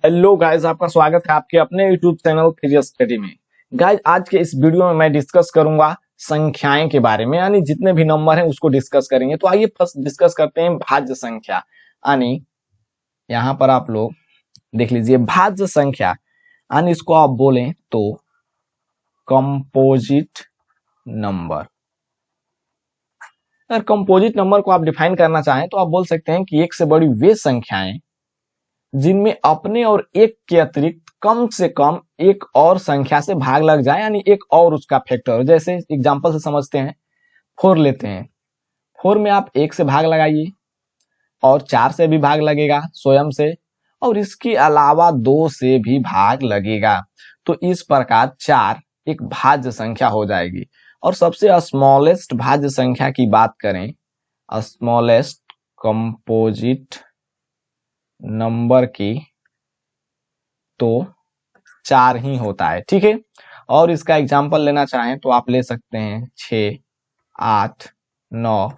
Hello guys, आपका स्वागत है आपके अपने यूट्यूब चैनल फिजिक्स स्टडी में। गाइस, आज के इस वीडियो में मैं डिस्कस करूंगा संख्याएं के बारे में, यानी जितने भी नंबर हैं उसको डिस्कस करेंगे। तो आइए फर्स्ट डिस्कस करते हैं भाज्य संख्या। यानी यहाँ पर आप लोग देख लीजिए, भाज्य संख्या यानी इसको आप बोलें तो कंपोजिट नंबर। अगर कंपोजिट नंबर को आप डिफाइन करना चाहें तो आप बोल सकते हैं कि एक से बड़ी वे संख्याएं जिनमें अपने और एक के अतिरिक्त कम से कम एक और संख्या से भाग लग जाए, यानी एक और उसका फैक्टर। जैसे एग्जांपल से समझते हैं, 4 लेते हैं। 4 में आप 1 से भाग लगाइए और 4 से भी भाग लगेगा स्वयं से, और इसके अलावा 2 से भी भाग लगेगा। तो इस प्रकार 4 एक भाज्य संख्या हो जाएगी। और सबसे स्मॉलेस्ट भाज्य संख्या की बात करें, स्मॉलेस्ट कंपोजिट नंबर की, तो 4 ही होता है। ठीक है, और इसका एग्जाम्पल लेना चाहें तो आप ले सकते हैं 6, 8, 9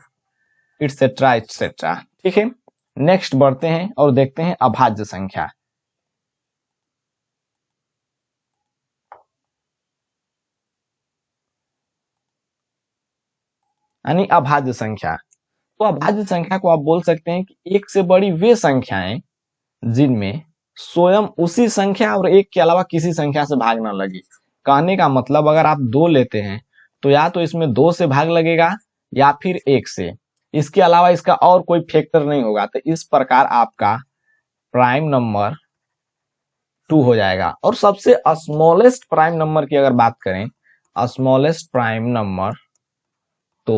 इट्सेट्रा इट्सेट्रा। ठीक है, नेक्स्ट बढ़ते हैं और देखते हैं अभाज्य संख्या। यानी अभाज्य संख्या, तो अभाज्य संख्या को आप बोल सकते हैं कि एक से बड़ी वे संख्याएं जिनमें स्वयं उसी संख्या और एक के अलावा किसी संख्या से भाग ना लगे। कहने का मतलब, अगर आप 2 लेते हैं तो या तो इसमें 2 से भाग लगेगा या फिर 1 से, इसके अलावा इसका और कोई फैक्टर नहीं होगा। तो इस प्रकार आपका प्राइम नंबर 2 हो जाएगा। और सबसे स्मॉलेस्ट प्राइम नंबर की अगर बात करें, स्मॉलेस्ट प्राइम नंबर तो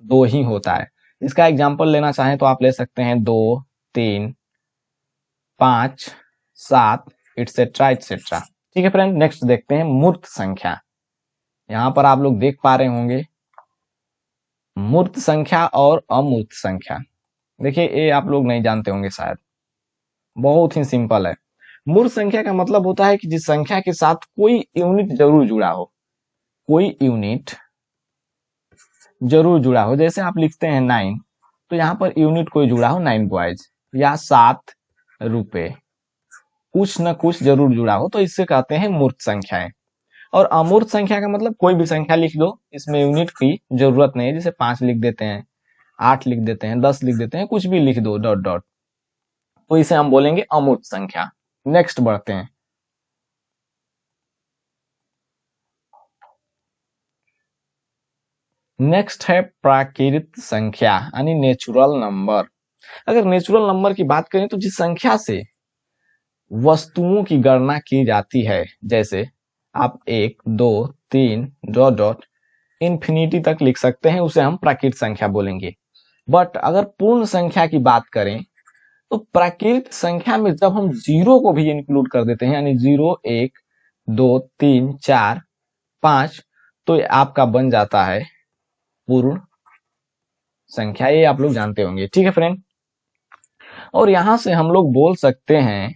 2 ही होता है। इसका एग्जाम्पल लेना चाहें तो आप ले सकते हैं 2, 3, 5, 7 इट्सेट्रा इट्सेट्रा। ठीक है फ्रेंड, नेक्स्ट देखते हैं मूर्त संख्या। यहां पर आप लोग देख पा रहे होंगे मूर्त संख्या और अमूर्त संख्या। देखिए, ये आप लोग नहीं जानते होंगे शायद, बहुत ही सिंपल है। मूर्त संख्या का मतलब होता है कि जिस संख्या के साथ कोई यूनिट जरूर जुड़ा हो, कोई यूनिट जरूर जुड़ा हो। जैसे आप लिखते हैं 9, तो यहाँ पर यूनिट कोई जुड़ा हो, 9 बॉयज या 7 रुपए, कुछ न कुछ जरूर जुड़ा हो, तो इससे कहते हैं मूर्त संख्याएं। और अमूर्त संख्या का मतलब कोई भी संख्या लिख दो, इसमें यूनिट की जरूरत नहीं है। जैसे 5 लिख देते हैं, 8 लिख देते हैं, 10 लिख देते हैं, कुछ भी लिख दो डॉट डॉट, तो इसे हम बोलेंगे अमूर्त संख्या। नेक्स्ट बढ़ते हैं। नेक्स्ट है प्राकृत संख्या यानी नेचुरल नंबर। अगर नेचुरल नंबर की बात करें तो जिस संख्या से वस्तुओं की गणना की जाती है, जैसे आप 1, 2, 3 डॉट डॉट इन्फिनिटी तक लिख सकते हैं, उसे हम प्राकृत संख्या बोलेंगे। बट अगर पूर्ण संख्या की बात करें तो प्राकृत संख्या में जब हम जीरो को भी इंक्लूड कर देते हैं, यानी 0, 1, 2, 3, 4, 5, तो ये आपका बन जाता है पूर्ण संख्या। ये आप लोग जानते होंगे। ठीक है फ्रेंड, और यहां से हम लोग बोल सकते हैं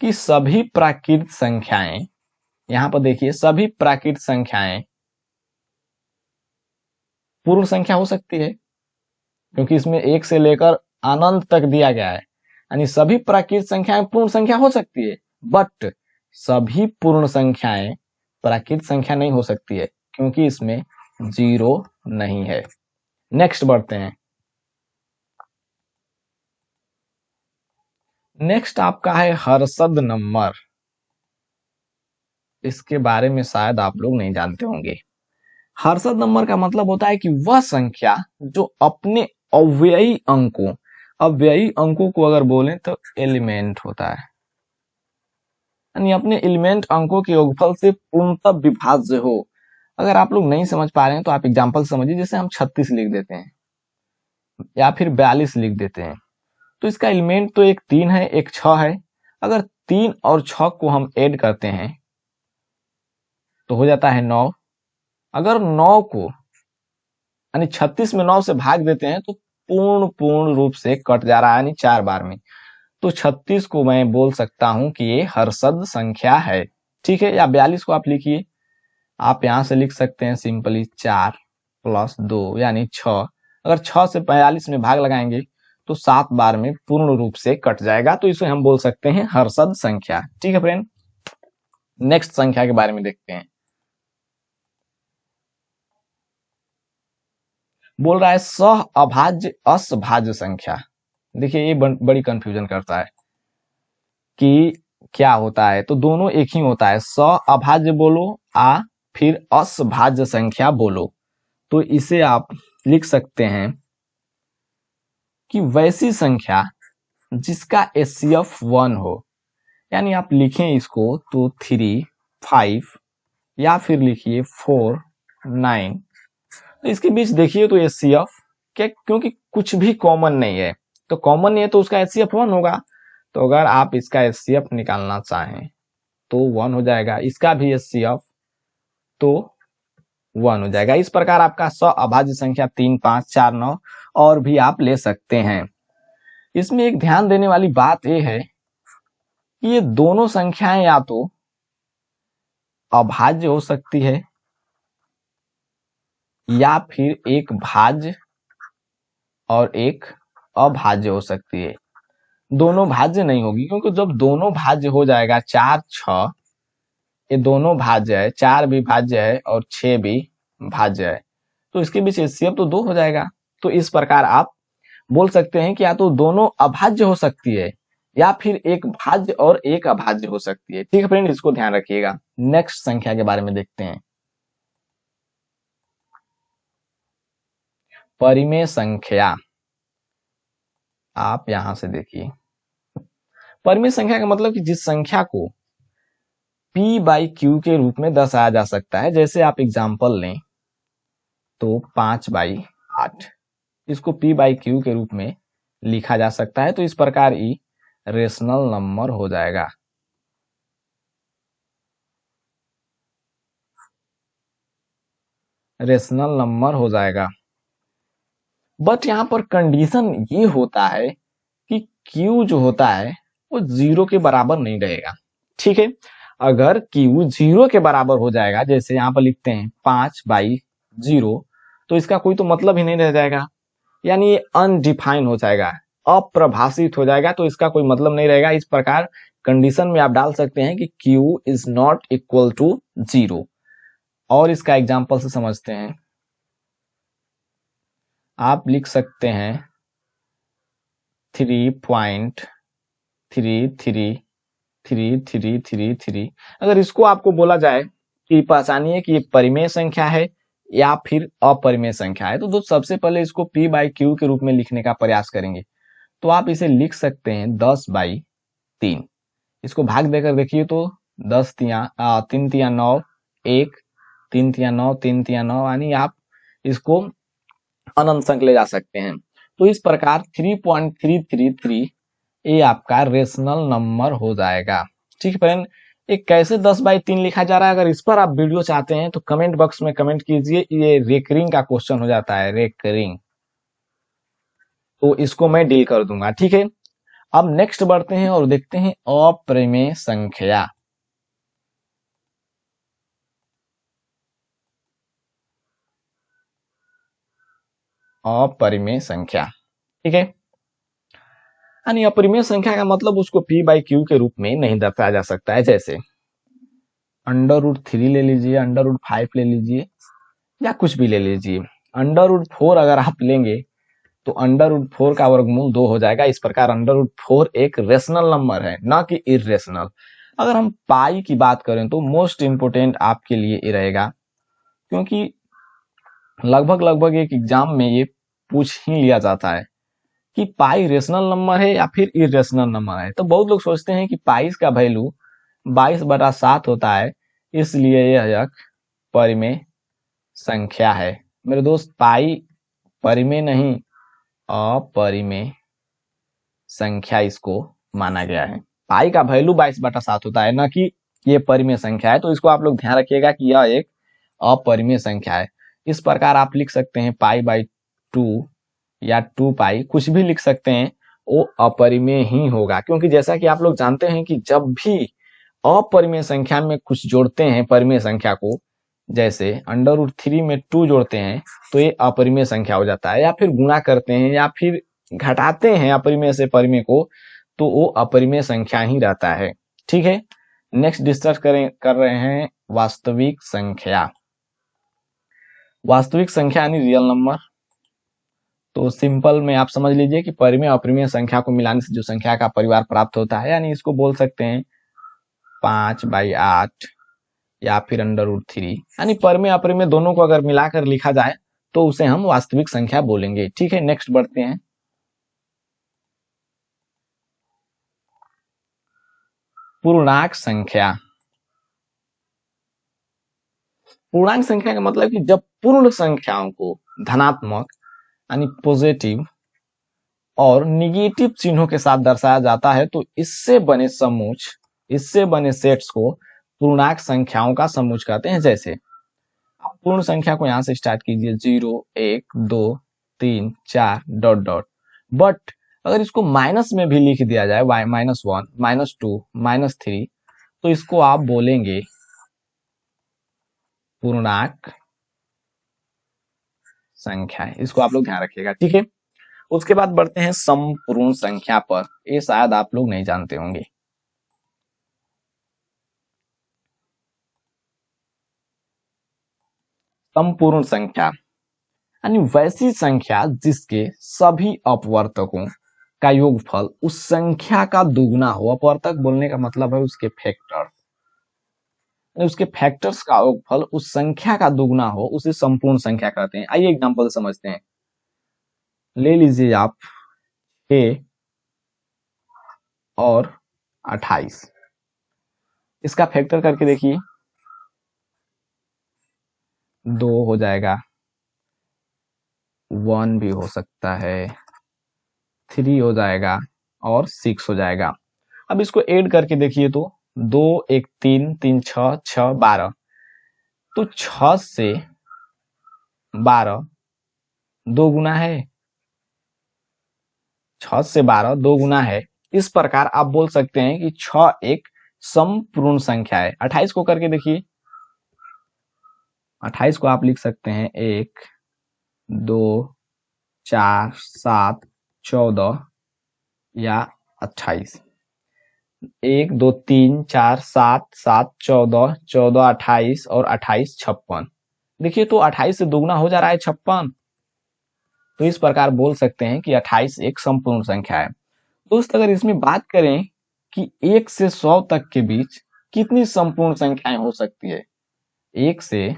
कि सभी प्राकृत संख्याएं, यहां पर देखिए, सभी प्राकृत संख्याएं पूर्ण संख्या हो सकती है, क्योंकि इसमें 1 से लेकर अनंत तक दिया गया है। यानी सभी प्राकृत संख्याएं पूर्ण संख्या हो सकती है, बट सभी पूर्ण संख्याएं प्राकृत संख्या नहीं हो सकती है, क्योंकि इसमें 0 नहीं है। नेक्स्ट बढ़ते हैं। नेक्स्ट आपका है हर्षद नंबर। इसके बारे में शायद आप लोग नहीं जानते होंगे। हर्षद नंबर का मतलब होता है कि वह संख्या जो अपने अव्ययी अंकों, अव्ययी अंकों को अगर बोलें तो एलिमेंट होता है, यानी अपने एलिमेंट अंकों के योगफल से पूर्णतः विभाज्य हो। अगर आप लोग नहीं समझ पा रहे हैं तो आप एग्जांपल समझिए। जैसे हम 36 लिख देते हैं या फिर 42 लिख देते हैं, तो इसका एलिमेंट तो एक 3 है, एक 6 है। अगर 3 और 6 को हम ऐड करते हैं तो हो जाता है 9। अगर 9 को, यानी 36 में 9 से भाग देते हैं तो पूर्ण रूप से कट जा रहा है, यानी 4 बार में। तो 36 को मैं बोल सकता हूं कि ये हर्षद संख्या है। ठीक है, या 42 को आप लिखिए, आप यहां से लिख सकते हैं सिंपली 4 + 2 यानी 6। अगर 6 से 42 में भाग लगाएंगे तो 7 बार में पूर्ण रूप से कट जाएगा, तो इसे हम बोल सकते हैं हर्षद संख्या। ठीक है फ्रेंड, नेक्स्ट संख्या के बारे में देखते हैं। बोल रहा है सह अभाज्य असभाज्य संख्या। देखिए ये बड़ी कंफ्यूजन करता है कि क्या होता है, तो दोनों एक ही होता है, सह अभाज्य बोलो फिर असभाज्य संख्या बोलो। तो इसे आप लिख सकते हैं कि वैसी संख्या जिसका HCF 1 हो, यानी आप लिखें इसको तो 3, 5 या फिर लिखिए 4, 9। तो इसके बीच देखिए तो HCF क्या, क्योंकि कुछ भी कॉमन नहीं है, तो कॉमन नहीं है तो उसका HCF 1 होगा। तो अगर आप इसका HCF निकालना चाहें तो 1 हो जाएगा, इसका भी HCF तो 1 हो जाएगा। इस प्रकार आपका अभाज्य संख्या 3, 5, 4, 9 और भी आप ले सकते हैं। इसमें एक ध्यान देने वाली बात यह है कि ये दोनों संख्याएं या तो अभाज्य हो सकती है या फिर एक भाज्य और एक अभाज्य हो सकती है। दोनों भाज्य नहीं होगी, क्योंकि जब दोनों भाज्य हो जाएगा 4, 6, ये दोनों भाज्य है, 4 भी भाज्य है और 6 भी भाज्य है, तो इसके बीच HCF तो 2 हो जाएगा। तो इस प्रकार आप बोल सकते हैं कि या तो दोनों अभाज्य हो सकती है या फिर एक भाज्य और एक अभाज्य हो सकती है। ठीक है फ्रेंड, इसको ध्यान रखिएगा। नेक्स्ट संख्या के बारे में देखते हैं। परिमेय संख्या, आप यहां से देखिए, परिमेय संख्या का मतलब कि जिस संख्या को P/Q के रूप में दर्शाया जा सकता है। जैसे आप एग्जांपल लें तो 5/8, इसको P/Q के रूप में लिखा जा सकता है। तो इस प्रकार ही रेशनल नंबर हो जाएगा। रेशनल नंबर हो जाएगा। बट यहां पर कंडीशन ये होता है कि Q जो होता है वो 0 के बराबर नहीं रहेगा। ठीक है, अगर Q 0 के बराबर हो जाएगा, जैसे यहां पर लिखते हैं 5/0, तो इसका कोई तो मतलब ही नहीं रह जाएगा, यानी ये अनडिफाइन हो जाएगा, अप्रभाषित हो जाएगा, तो इसका कोई मतलब नहीं रहेगा। इस प्रकार कंडीशन में आप डाल सकते हैं कि Q is not equal to 0। और इसका एग्जाम्पल से समझते हैं, आप लिख सकते हैं 3.333333। अगर इसको आपको बोला जाए कि पहचानिए कि ये परिमेय संख्या है या फिर अपरिमेय संख्या है, तो सबसे पहले इसको P/Q के रूप में लिखने का प्रयास करेंगे। तो आप इसे लिख सकते हैं 10/3। इसको भाग देकर देखिए तो 10 3 3 9, 1 3 3 9, 3 3 9, यानी आप इसको अनंत संख्या ले जा सकते हैं। तो इस प्रकार 3.333 ये आपका रेशनल नंबर हो जाएगा। ठीक है फ्रेंड, ये कैसे 10/3 लिखा जा रहा है, अगर इस पर आप वीडियो चाहते हैं तो कमेंट बॉक्स में कमेंट कीजिए। ये रेकरिंग का क्वेश्चन हो जाता है, रेकरिंग, तो इसको मैं डील कर दूंगा। ठीक है, अब नेक्स्ट बढ़ते हैं और देखते हैं अपरिमेय संख्या। अपरिमेय संख्या, ठीक है, यानी अपरिमेय संख्या का मतलब उसको P/Q के रूप में नहीं दर्शाया जा सकता है। जैसे √3 ले लीजिए, √5 ले लीजिए, या कुछ भी ले लीजिए। √4 अगर आप लेंगे तो √4 का वर्गमूल 2 हो जाएगा। इस प्रकार √4 एक रेशनल नंबर है, ना कि इरेशनल। अगर हम पाई की बात करें तो मोस्ट इंपोर्टेंट आपके लिए ये रहेगा, क्योंकि लगभग एक एग्जाम में ये पूछ ही लिया जाता है कि पाई रेशनल नंबर है या फिर इरेशनल नंबर है। तो बहुत लोग सोचते हैं कि पाई का वैल्यू 22/7 होता है, इसलिए यह एक परिमेय संख्या है। मेरे दोस्त, पाई परिमेय नहीं, अपरिमेय संख्या इसको माना गया है। पाई का वैल्यू 22/7 होता है, ना कि ये परिमेय संख्या है। तो इसको आप लोग ध्यान रखिएगा कि यह एक अपरिमेय संख्या है। इस प्रकार आप लिख सकते हैं π/2 या 2π, कुछ भी लिख सकते हैं, वो अपरिमेय ही होगा। क्योंकि जैसा कि आप लोग जानते हैं कि जब भी अपरिमेय संख्या में कुछ जोड़ते हैं परिमेय संख्या को, जैसे √3 में 2 जोड़ते हैं, तो ये अपरिमेय संख्या हो जाता है, या फिर गुणा करते हैं या फिर घटाते हैं अपरिमेय से परिमेय को तो वो अपरिमेय संख्या ही रहता है। ठीक है, नेक्स्ट डिस्कस कर रहे हैं वास्तविक संख्या। वास्तविक संख्या यानी रियल नंबर। तो सिंपल में आप समझ लीजिए कि परिमेय और अपरिमेय संख्या को मिलाने से जो संख्या का परिवार प्राप्त होता है, यानी इसको बोल सकते हैं 5/8 या फिर √3, यानी परिमेय अपरिमेय दोनों को अगर मिलाकर लिखा जाए तो उसे हम वास्तविक संख्या बोलेंगे। ठीक है, नेक्स्ट बढ़ते हैं। पूर्णांक संख्या। पूर्णांक संख्या का मतलब कि जब पूर्ण संख्याओं को धनात्मक यानी पॉजिटिव और निगेटिव चिन्हों के साथ दर्शाया जाता है तो इससे बने समूह, इससे बने सेट्स को पूर्णांक संख्याओं का समूह कहते हैं। जैसे आप पूर्ण संख्या को यहां से स्टार्ट कीजिए 0 1 2 3 4 डॉट डॉट, बट अगर इसको माइनस में भी लिख दिया जाए -1 -2 -3 तो इसको आप बोलेंगे पूर्णांक संख्या है। इसको आप लोग ध्यान रखिएगा। ठीक है, उसके बाद बढ़ते हैं समपूर्ण संख्या पर। ये शायद आप लोग नहीं जानते होंगे। समपूर्ण संख्या यानी वैसी संख्या जिसके सभी अपवर्तकों का योगफल उस संख्या का दुगुना हो। अपवर्तक बोलने का मतलब है उसके फैक्टर, उसके फैक्टर्स का योगफल उस संख्या का दुगुना हो, उसे संपूर्ण संख्या कहते हैं। आइए एग्जांपल समझते हैं। ले लीजिए आप 6 और 28, इसका फैक्टर करके देखिए 2 हो जाएगा, 1 भी हो सकता है, 3 हो जाएगा और 6 हो जाएगा। अब इसको ऐड करके देखिए तो 2 1 3 3 6 6 12, तो 6 से 12 दो गुना है, 6 से 12 दो गुना है। इस प्रकार आप बोल सकते हैं कि 6 एक समपूर्ण संख्या है। 28 को करके देखिए, 28 को आप लिख सकते हैं 1 2 4 7 14 या 28। 1 2 3 4 7 7 14 14 28 और 28 56। देखिए तो 28 से दोगुना हो जा रहा है 56। तो इस प्रकार बोल सकते हैं कि 28 एक संपूर्ण संख्या है। दोस्त अगर इसमें बात करें कि 1 से 100 तक के बीच कितनी संपूर्ण संख्याएं हो सकती है, 1 से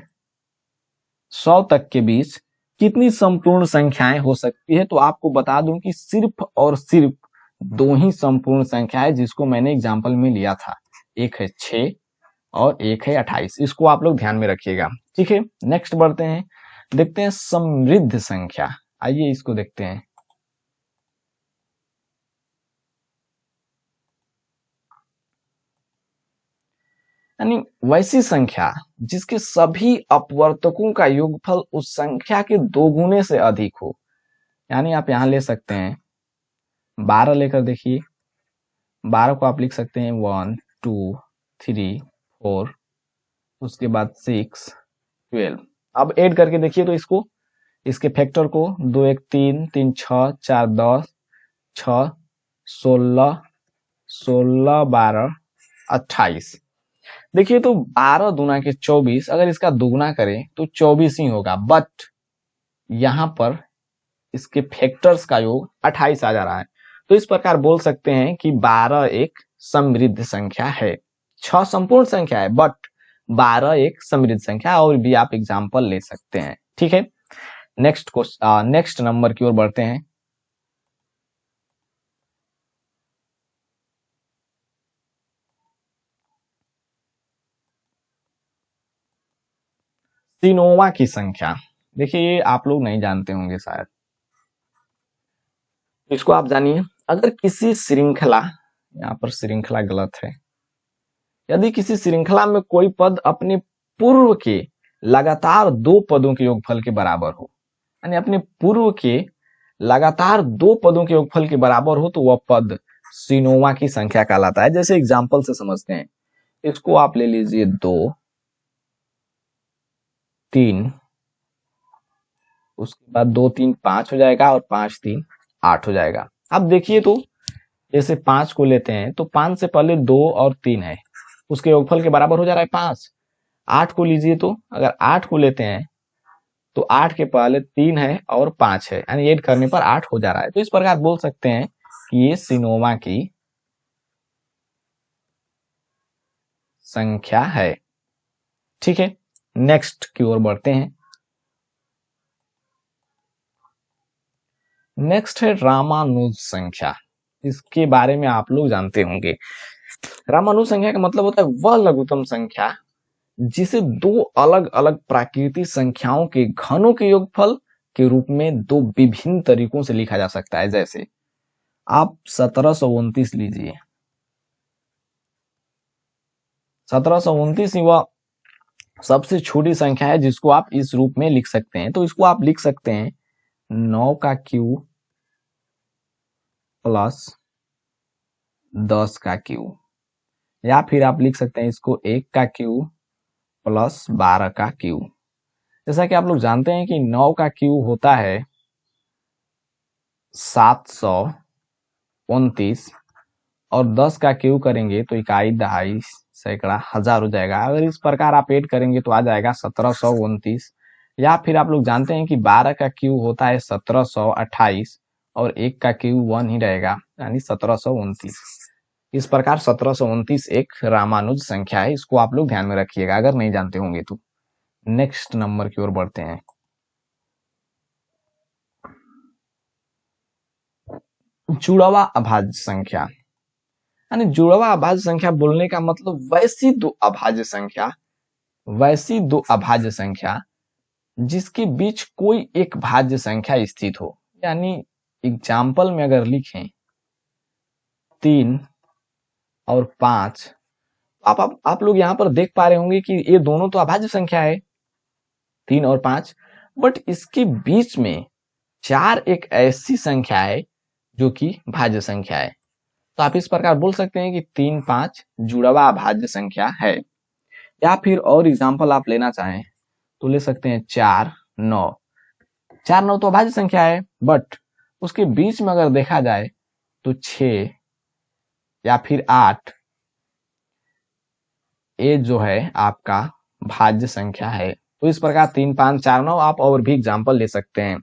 100 तक के बीच कितनी संपूर्ण संख्याएं हो सकती है, तो आपको बता दूं कि सिर्फ और सिर्फ 2 ही संपूर्ण संख्या है जिसको मैंने एग्जाम्पल में लिया था। एक है 6 और एक है 28। इसको आप लोग ध्यान में रखिएगा। ठीक है, नेक्स्ट बढ़ते हैं, देखते हैं समृद्ध संख्या। आइए इसको देखते हैं। यानी वैसी संख्या जिसके सभी अपवर्तकों का योगफल उस संख्या के दोगुने से अधिक हो। यानी आप यहां ले सकते हैं 12 लेकर देखिए, 12 को आप लिख सकते हैं 1 2 3 4, उसके बाद 6 12। अब ऐड करके देखिए तो इसको, इसके फैक्टर को 2 1 3 3 6 4 10 6 16 16 12 28। देखिए तो 12 दूना के 24, अगर इसका दुगुना करें तो 24 ही होगा, बट यहां पर इसके फैक्टर्स का योग 28 आ जा रहा है। तो इस प्रकार बोल सकते हैं कि 12 एक समृद्ध संख्या है। 6 संपूर्ण संख्या है बट 12 एक समृद्ध संख्या, और भी आप एग्जाम्पल ले सकते हैं। ठीक है, नेक्स्ट नंबर की ओर बढ़ते हैं। सिनोवा की संख्या। देखिए ये आप लोग नहीं जानते होंगे शायद, इसको आप जानिए। अगर किसी श्रृंखला, यहाँ पर श्रृंखला गलत है, यदि किसी श्रृंखला में कोई पद अपने पूर्व के लगातार 2 पदों के योगफल के बराबर हो, यानी अपने पूर्व के लगातार 2 पदों के योगफल के बराबर हो, तो वह पद सिनोवा की संख्या कहलाता है। जैसे एग्जाम्पल से समझते हैं, इसको आप ले लीजिए 2 3, उसके बाद 2 3 5 हो जाएगा और 5 3 8 हो जाएगा। अब देखिए तो जैसे 5 को लेते हैं तो 5 से पहले 2 और 3 है, उसके योगफल के बराबर हो जा रहा है 5। 8 को लीजिए तो अगर 8 को लेते हैं तो 8 के पहले 3 है और 5 है, यानी ऐड करने पर 8 हो जा रहा है। तो इस प्रकार बोल सकते हैं कि ये सिनोवा की संख्या है। ठीक है, नेक्स्ट की ओर बढ़ते हैं। नेक्स्ट है रामानुज संख्या। इसके बारे में आप लोग जानते होंगे। रामानुज संख्या का मतलब होता है वह लघुत्तम संख्या जिसे दो अलग अलग प्राकृतिक संख्याओं के घनों के योगफल के रूप में दो विभिन्न तरीकों से लिखा जा सकता है। जैसे आप 1729 लीजिए, 1729 वह सबसे छोटी संख्या है जिसको आप इस रूप में लिख सकते हैं। तो इसको आप लिख सकते हैं 9 का क्यूब प्लस 10 का क्यूब, या फिर आप लिख सकते हैं इसको 1 का क्यूब प्लस 12 का क्यूब। जैसा कि आप लोग जानते हैं कि 9 का क्यूब होता है 729 और 10 का क्यूब करेंगे तो इकाई, दहाई, सैकड़ा, हजार हो जाएगा। अगर इस प्रकार आप ऐड करेंगे तो आ जाएगा 1729। या फिर आप लोग जानते हैं कि 12 का क्यूब होता है 1728 और 1 का क्यूब 1 ही रहेगा, यानी 1729। इस प्रकार 1729 एक रामानुज संख्या है, इसको आप लोग ध्यान में रखिएगा अगर नहीं जानते होंगे तो। नेक्स्ट नंबर की ओर बढ़ते हैं। जुड़वा अभाज्य संख्या, यानी जुड़वा अभाज्य संख्या बोलने का मतलब वैसी दो अभाज्य संख्या जिसके बीच कोई एक भाज्य संख्या स्थित हो। यानी एग्जाम्पल में अगर लिखें 3 और 5, आप लोग यहाँ पर देख पा रहे होंगे कि ये दोनों तो अभाज्य संख्या है 3 और 5, बट इसके बीच में 4 एक ऐसी संख्या है जो कि भाज्य संख्या है। तो आप इस प्रकार बोल सकते हैं कि 3, 5 जुड़वा अभाज्य संख्या है। या फिर और एग्जाम्पल आप लेना चाहें तो ले सकते हैं 4, 9। 4, 9 तो अभाज्य संख्या है, बट उसके बीच में अगर देखा जाए तो 6 या फिर 8, ये जो है आपका भाज्य संख्या है। तो इस प्रकार 3, 5, 4, 9 आप और भी एग्जाम्पल ले सकते हैं।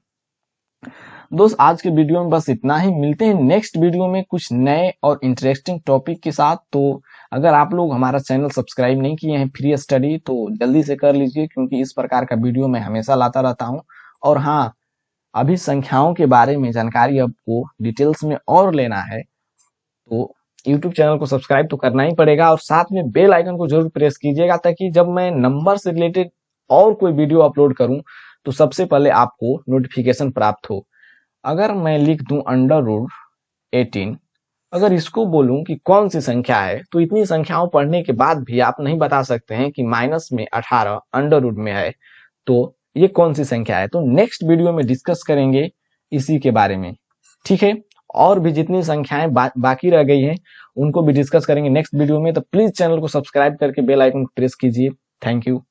दोस्त आज के वीडियो में बस इतना ही। मिलते हैं नेक्स्ट वीडियो में कुछ नए और इंटरेस्टिंग टॉपिक के साथ। तो अगर आप लोग हमारा चैनल सब्सक्राइब नहीं किए हैं फ्री स्टडी तो जल्दी से कर लीजिए, क्योंकि इस प्रकार का वीडियो मैं हमेशा लाता रहता हूं। और हाँ, अभी संख्याओं के बारे में जानकारी आपको डिटेल्स में और लेना है तो यूट्यूब चैनल को सब्सक्राइब तो करना ही पड़ेगा, और साथ में बेल आइकन को जरूर प्रेस कीजिएगा ताकि जब मैं नंबर से रिलेटेड और कोई वीडियो अपलोड करूं तो सबसे पहले आपको नोटिफिकेशन प्राप्त हो। अगर मैं लिख दूं √18, अगर इसको बोलूं कि कौन सी संख्या है, तो इतनी संख्याओं पढ़ने के बाद भी आप नहीं बता सकते हैं कि माइनस में 18 अंडर में है तो ये कौन सी संख्या है। तो नेक्स्ट वीडियो में डिस्कस करेंगे इसी के बारे में। ठीक है, और भी जितनी संख्याएं बाकी रह गई हैं उनको भी डिस्कस करेंगे नेक्स्ट वीडियो में। तो प्लीज चैनल को सब्सक्राइब करके बेल आइकन को प्रेस कीजिए। Thank you.